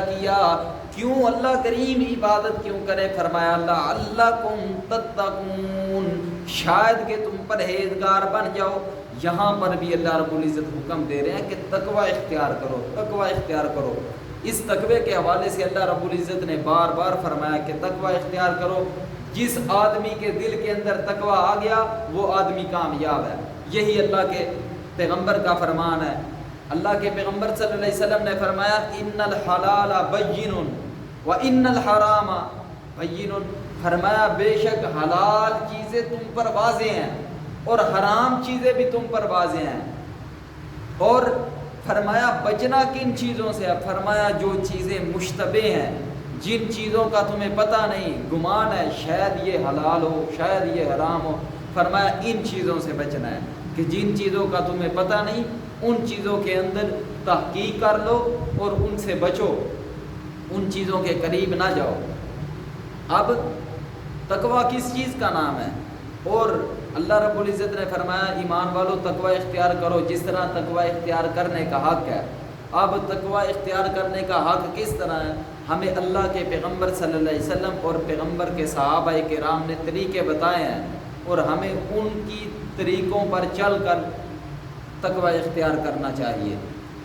کیا کیوں اللہ کریم عبادت کیوں کرے؟ فرمایا لعلکم تتقون، شاید کہ تم پرہیزگار بن جاؤ۔ یہاں پر بھی اللہ رب العزت حکم دے رہے ہیں کہ تقوی اختیار کرو، تقوی اختیار کرو۔ اس تقوی کے حوالے سے اللہ رب العزت نے بار بار فرمایا کہ تقوی اختیار کرو۔ جس آدمی کے دل کے اندر تقوی آ گیا وہ آدمی کامیاب ہے۔ یہی اللہ کے پیغمبر کا فرمان ہے۔ اللہ کے پیغمبر صلی اللہ علیہ وسلم نے فرمایا ان الحلال بین وان الحرام بین، فرمایا بے شک حلال چیزیں تم پر واضح ہیں اور حرام چیزیں بھی تم پر واضح ہیں۔ اور فرمایا بچنا کن چیزوں سے ہے؟ فرمایا جو چیزیں مشتبہ ہیں، جن چیزوں کا تمہیں پتہ نہیں، گمان ہے شاید یہ حلال ہو شاید یہ حرام ہو، فرمایا ان چیزوں سے بچنا ہے کہ جن چیزوں کا تمہیں پتہ نہیں ان چیزوں کے اندر تحقیق کر لو اور ان سے بچو، ان چیزوں کے قریب نہ جاؤ۔ اب تقوی کس چیز کا نام ہے؟ اور اللہ رب العزت نے فرمایا ایمان والو تقوی اختیار کرو، جس طرح تقوی اختیار کرنے کا حق ہے۔ اب تقوی اختیار کرنے کا حق کس طرح ہے؟ ہمیں اللہ کے پیغمبر صلی اللہ علیہ وسلم اور پیغمبر کے صحابہ کرام نے طریقے بتائے ہیں اور ہمیں ان کی طریقوں پر چل کر تقوی اختیار کرنا چاہیے۔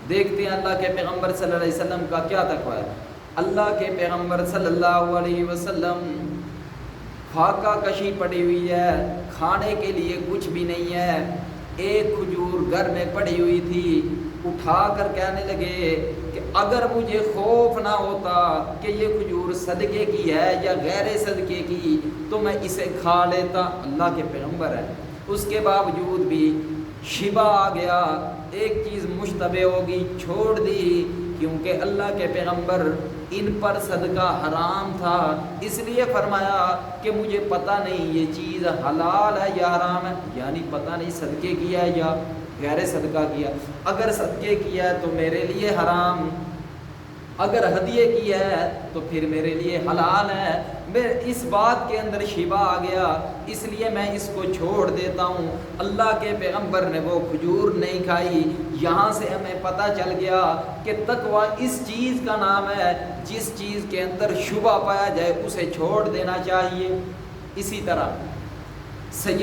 دیکھتے ہیں اللہ کے پیغمبر صلی اللہ علیہ وسلم کا کیا تقوی ہے۔ اللہ کے پیغمبر صلی اللہ علیہ وسلم فاقہ کشی پڑی ہوئی ہے، کھانے کے لیے کچھ بھی نہیں ہے، ایک کھجور گھر میں پڑی ہوئی تھی، اٹھا کر کہنے لگے کہ اگر مجھے خوف نہ ہوتا کہ یہ کھجور صدقے کی ہے یا غیر صدقے کی تو میں اسے کھا لیتا۔ اللہ کے پیغمبر ہے، اس کے باوجود بھی شبہ آ گیا، ایک چیز مشتبہ ہوگی چھوڑ دی، کیونکہ اللہ کے پیغمبر ان پر صدقہ حرام تھا، اس لیے فرمایا کہ مجھے پتہ نہیں یہ چیز حلال ہے یا حرام ہے، یعنی پتہ نہیں صدقے کیا ہے یا غیر صدقہ کیا۔ اگر صدقے کیا ہے تو میرے لیے حرام، اگر ہدیے کیا ہے تو پھر میرے لیے حلال ہے۔ میں اس بات کے اندر شبہ آ گیا، اس لیے میں اس کو چھوڑ دیتا ہوں۔ اللہ کے پیغمبر نے وہ کھجور نہیں کھائی۔ یہاں سے ہمیں پتہ چل گیا کہ تقوی اس چیز کا نام ہے جس چیز کے اندر شبہ پایا جائے اسے چھوڑ دینا چاہیے۔ اسی طرح سید